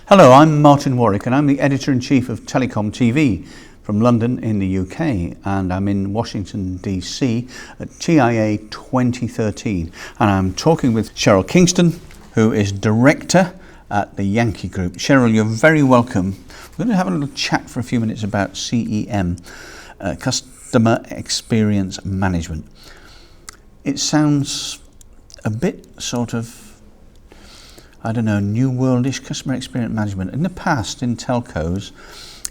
Hello, I'm Martin Warwick and I'm the Editor-in-Chief of Telecom TV from London in the UK, and I'm in Washington DC at TIA 2013, and I'm talking with Sheryl Kingstone, who is Director at the Yankee Group. Sheryl, you're very welcome. We're going to have a little chat for a few minutes about CEM, Customer Experience Management. It sounds a bit sort of, I don't know, new worldish customer experience management. In the past, in telcos,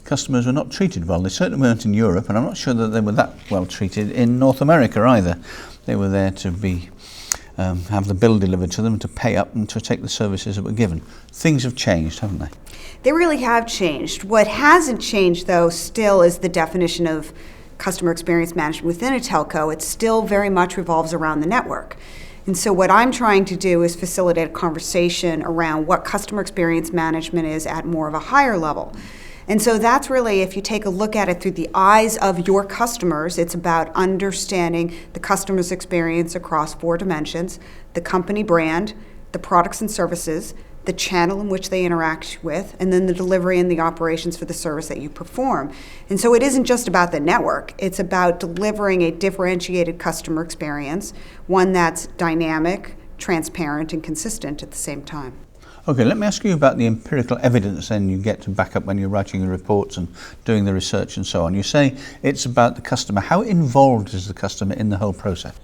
customers were not treated well. They certainly weren't in Europe, and I'm not sure that they were that well treated in North America either. They were there to be have the bill delivered to them, to pay up and to take the services that were given. Things have changed, haven't they? They really have changed. What hasn't changed, though, still is the definition of customer experience management within a telco. It still very much revolves around the network. And so what I'm trying to do is facilitate a conversation around what customer experience management is at more of a higher level. And so that's really, if you take a look at it through the eyes of your customers, it's about understanding the customer's experience across 4 dimensions: the company brand, the products and services, the channel in which they interact with, and then the delivery and the operations for the service that you perform. And so it isn't just about the network, it's about delivering a differentiated customer experience, one that's dynamic, transparent, and consistent at the same time. Okay, let me ask you about the empirical evidence then you get to back up when you're writing the reports and doing the research and so on. You say it's about the customer. How involved is the customer in the whole process?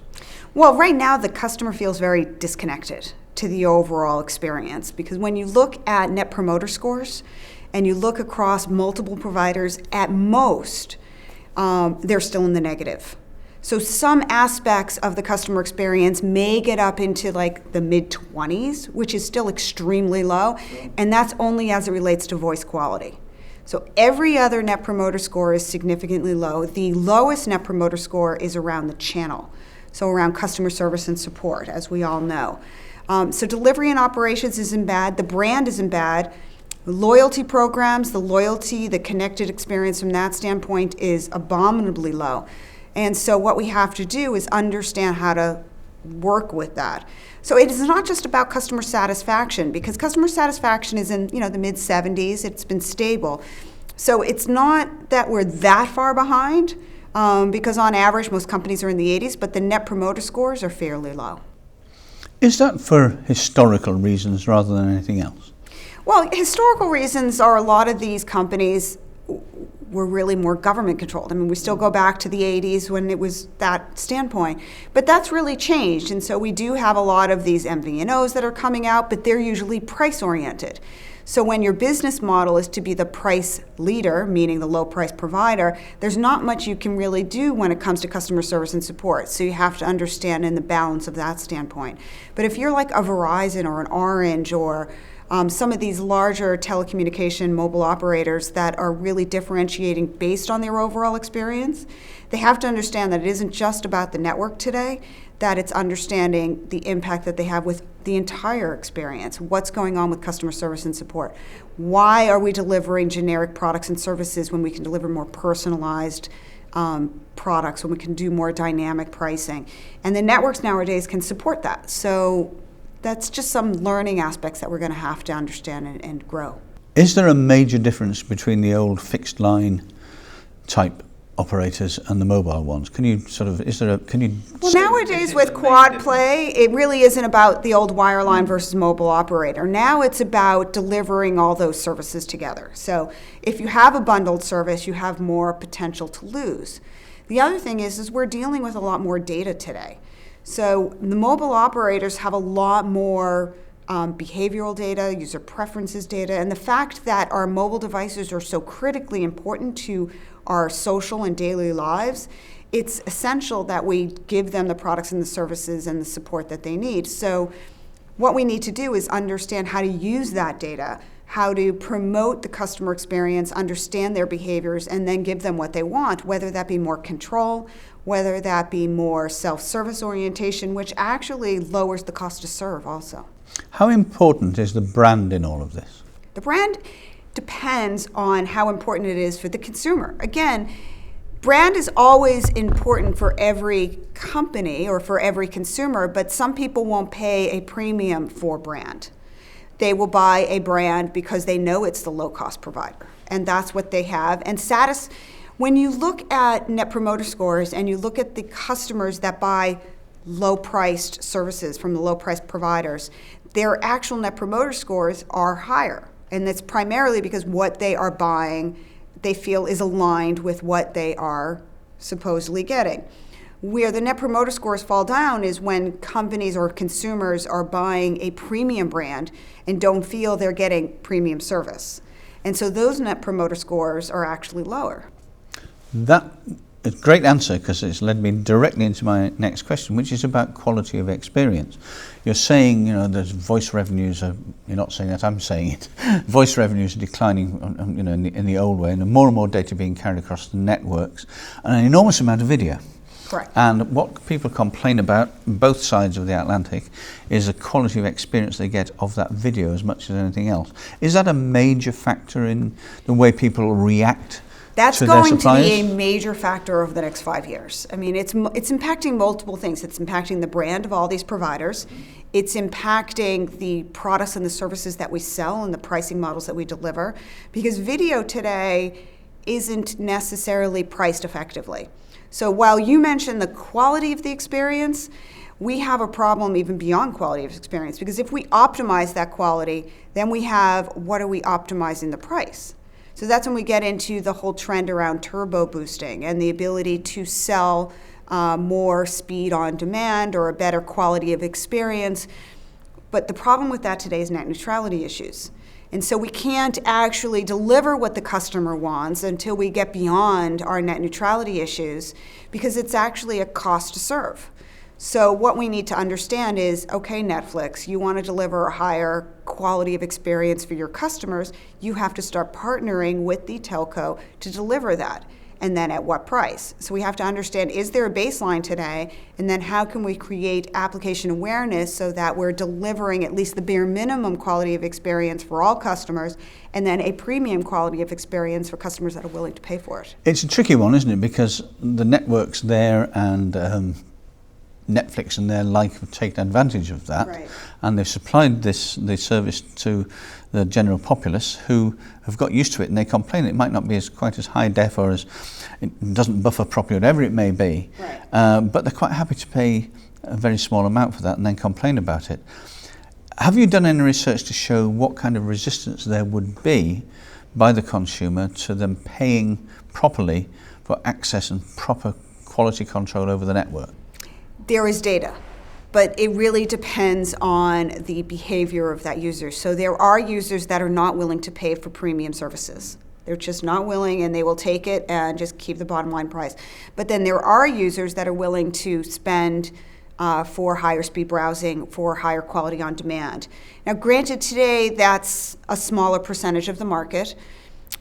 Well, right now the customer feels very disconnected to the overall experience, because when you look at Net Promoter Scores and you look across multiple providers, at most they're still in the negative. So some aspects of the customer experience may get up into like the mid-20s, which is still extremely low, and that's only as it relates to voice quality. So every other Net Promoter Score is significantly low. The lowest Net Promoter Score is around the channel, so around customer service and support, as we all know. So delivery and operations isn't bad. The brand isn't bad. Loyalty programs, the connected experience from that standpoint is abominably low. And so what we have to do is understand how to work with that. So it is not just about customer satisfaction, because customer satisfaction is in the mid-70s. It's been stable. So it's not that we're that far behind, because on average most companies are in the 80s, but the Net Promoter Scores are fairly low. Is that for historical reasons rather than anything else? Well, historical reasons are a lot of these companies were really more government controlled. I mean, we still go back to the 80s when it was that standpoint, but that's really changed. And so we do have a lot of these MVNOs that are coming out, but they're usually price oriented. So when your business model is to be the price leader, meaning the low price provider, there's not much you can really do when it comes to customer service and support. So you have to understand in the balance of that standpoint. But if you're like a Verizon or an Orange or some of these larger telecommunication mobile operators that are really differentiating based on their overall experience, they have to understand that it isn't just about the network today, that it's understanding the impact that they have with the entire experience. What's going on with customer service and support? Why are we delivering generic products and services when we can deliver more personalized products, when we can do more dynamic pricing? And the networks nowadays can support that. So that's just some learning aspects that we're going to have to understand and grow. Is there a major difference between the old fixed line type operators and the mobile ones? Well, nowadays with quad play, it really isn't about the old wireline versus mobile operator. Now it's about delivering all those services together. So if you have a bundled service, you have more potential to lose. The other thing is we're dealing with a lot more data today. So the mobile operators have a lot more behavioral data, user preferences data, and the fact that our mobile devices are so critically important to our social and daily lives, it's essential that we give them the products and the services and the support that they need. So what we need to do is understand how to use that data, how to promote the customer experience, understand their behaviors, and then give them what they want, whether that be more control, whether that be more self-service orientation, which actually lowers the cost to serve also. How important is the brand in all of this? The brand depends on how important it is for the consumer. Again, brand is always important for every company or for every consumer, but some people won't pay a premium for brand. they will buy a brand because they know it's the low-cost provider, and that's what they have. And when you look at Net Promoter Scores and you look at the customers that buy low-priced services from the low-priced providers, their actual Net Promoter Scores are higher. And that's primarily because what they are buying, they feel is aligned with what they are supposedly getting. Where the Net Promoter Scores fall down is when companies or consumers are buying a premium brand and don't feel they're getting premium service. And so those Net Promoter Scores are actually lower. That is a great answer, because it's led me directly into my next question, which is about quality of experience. You're saying, there's voice revenues are, you're not saying that, I'm saying it. Voice revenues are declining, in the old way, and more data being carried across the networks, and an enormous amount of video. Correct. And what people complain about, both sides of the Atlantic, is the quality of experience they get of that video as much as anything else. Is that a major factor in the way people react? That's to their going to suppliers? be a major factor over the next 5 years. I mean, it's impacting multiple things. It's impacting the brand of all these providers. It's impacting the products and the services that we sell and the pricing models that we deliver, because video today isn't necessarily priced effectively. So while you mentioned the quality of the experience, we have a problem even beyond quality of experience, because if we optimize that quality, then we have, what are we optimizing the price? So that's when we get into the whole trend around turbo boosting and the ability to sell more speed on demand or a better quality of experience. But the problem with that today is net neutrality issues. And so we can't actually deliver what the customer wants until we get beyond our net neutrality issues, because it's actually a cost to serve. So what we need to understand is, okay, Netflix, you want to deliver a higher quality of experience for your customers, you have to start partnering with the telco to deliver that. And then at what price? So we have to understand, is there a baseline today? And then how can we create application awareness so that we're delivering at least the bare minimum quality of experience for all customers, and then a premium quality of experience for customers that are willing to pay for it? It's a tricky one, isn't it? Because the networks there and Netflix and their like have taken advantage of that, right, and they've supplied the service to the general populace, who have got used to it, and they complain it might not be quite as high def, or as it doesn't buffer properly, whatever it may be, right, but they're quite happy to pay a very small amount for that and then complain about it. Have you done any research to show what kind of resistance there would be by the consumer to them paying properly for access and proper quality control over the network? There is data, but it really depends on the behavior of that user. So there are users that are not willing to pay for premium services. They're just not willing, and they will take it and just keep the bottom line price. But then there are users that are willing to spend for higher speed browsing, for higher quality on demand. Now, granted, today that's a smaller percentage of the market,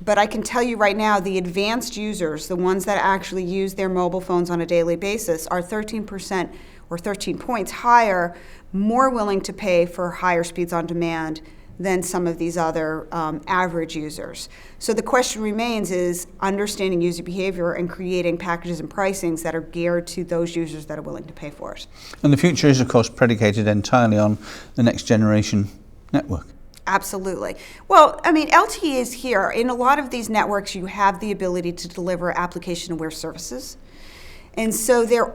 but I can tell you right now, the advanced users, the ones that actually use their mobile phones on a daily basis, are 13% or 13 points higher, more willing to pay for higher speeds on demand than some of these other average users. So the question remains is understanding user behavior and creating packages and pricings that are geared to those users that are willing to pay for it. And the future is, of course, predicated entirely on the next generation network. Absolutely. Well, I mean, LTE is here. In a lot of these networks, you have the ability to deliver application-aware services. And so there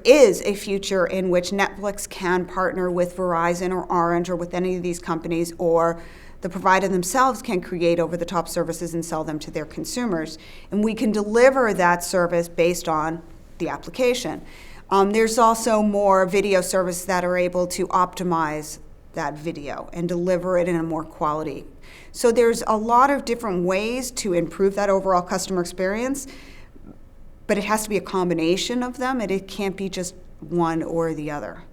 is a future in which Netflix can partner with Verizon or Orange or with any of these companies, or the provider themselves can create over-the-top services and sell them to their consumers. And we can deliver that service based on the application. There's also more video services that are able to optimize that video and deliver it in a more quality. So there's a lot of different ways to improve that overall customer experience, but it has to be a combination of them, and it can't be just one or the other.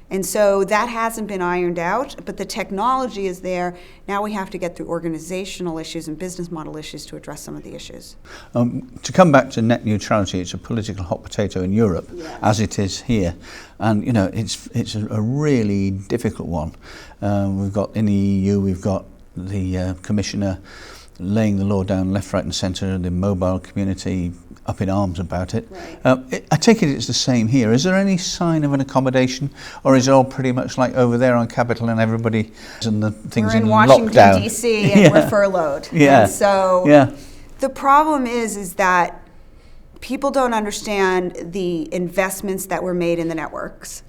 And so that hasn't been ironed out, but the technology is there. Now we have to get through organizational issues and business model issues to address some of the issues. To come back to net neutrality, it's a political hot potato in Europe, yeah, as it is here. And, it's a really difficult one. We've got in the EU, we've got the Commissioner laying the law down left, right and centre, the mobile community up in arms about it. Right. I take it it's the same here. Is there any sign of an accommodation, or is it all pretty much like over there on Capitol and everybody and the things We're in lockdown? Washington, D.C. and we're furloughed. Yeah. And so Yeah. the problem is that people don't understand the investments that were made in the networks.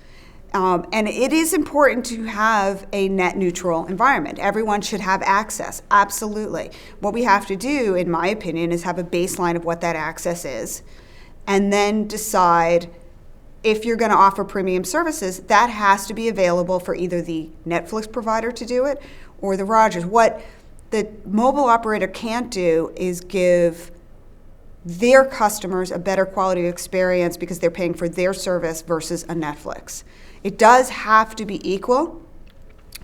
And it is important to have a net neutral environment. Everyone should have access, absolutely. What we have to do, in my opinion, is have a baseline of what that access is, and then decide if you're going to offer premium services, that has to be available for either the Netflix provider to do it or the Rogers. What the mobile operator can't do is give their customers a better quality of experience because they're paying for their service versus a Netflix. It does have to be equal,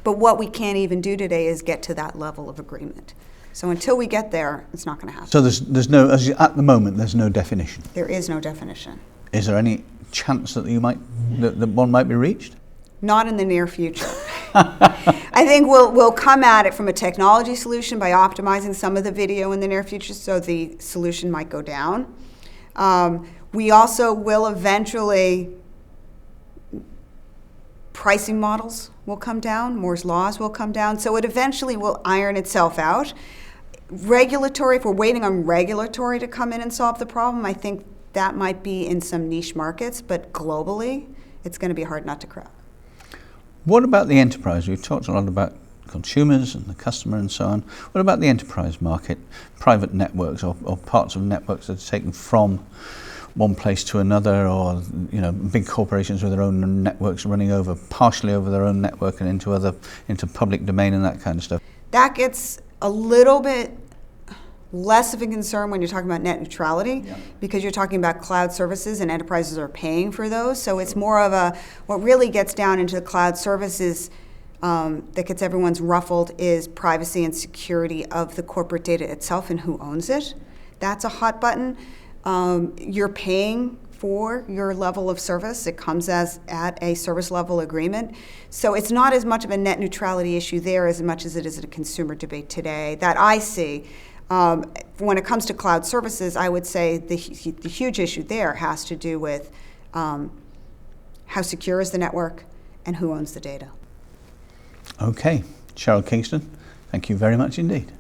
but what we can't even do today is get to that level of agreement. So until we get there, it's not going to happen. So there's no, at the moment, there's no definition. There is no definition. Is there any chance that that one might be reached? Not in the near future. I think we'll come at it from a technology solution by optimizing some of the video in the near future, so the solution might go down. We also will eventually, pricing models will come down, Moore's laws will come down, so it eventually will iron itself out. Regulatory, if we're waiting on regulatory to come in and solve the problem, I think that might be in some niche markets, but globally, it's going to be hard not to crack. What about the enterprise? We've talked a lot about consumers and the customer and so on. What about the enterprise market, private networks or parts of networks that are taken from one place to another, or big corporations with their own networks running partially over their own network and into public domain and that kind of stuff? That gets a little bit less of a concern when you're talking about net neutrality, because you're talking about cloud services and enterprises are paying for those. So it's more of what really gets down into the cloud services that gets everyone's ruffled is privacy and security of the corporate data itself and who owns it. That's a hot button. You're paying for your level of service. It comes at a service level agreement. So it's not as much of a net neutrality issue there as much as it is a consumer debate today that I see. When it comes to cloud services, I would say the huge issue there has to do with how secure is the network and who owns the data. Okay, Sheryl Kingstone, thank you very much indeed.